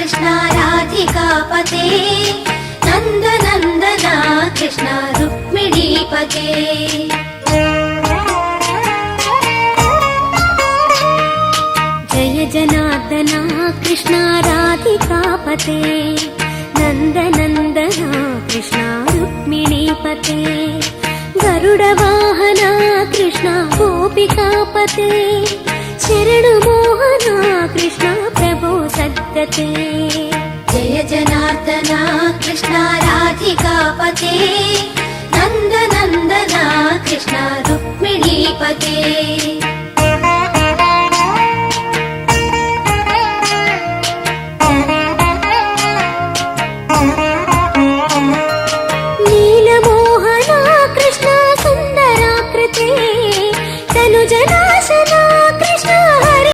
कृष्ण राधिकापते नन्दनन्दना कृष्ण रुक्मिणीपते जय जनार्दना कृष्ण राधिकापते नन्दनन्दना कृष्ण रुक्मिणीपते गरुडवाहना कृष्ण गोपिकापते शरणमोहना कृष्ण प्रभो सद्गते जय जनार्दना कृष्ण राधिकापते नन्दनन्दना कृष्ण रुक्मिणीपते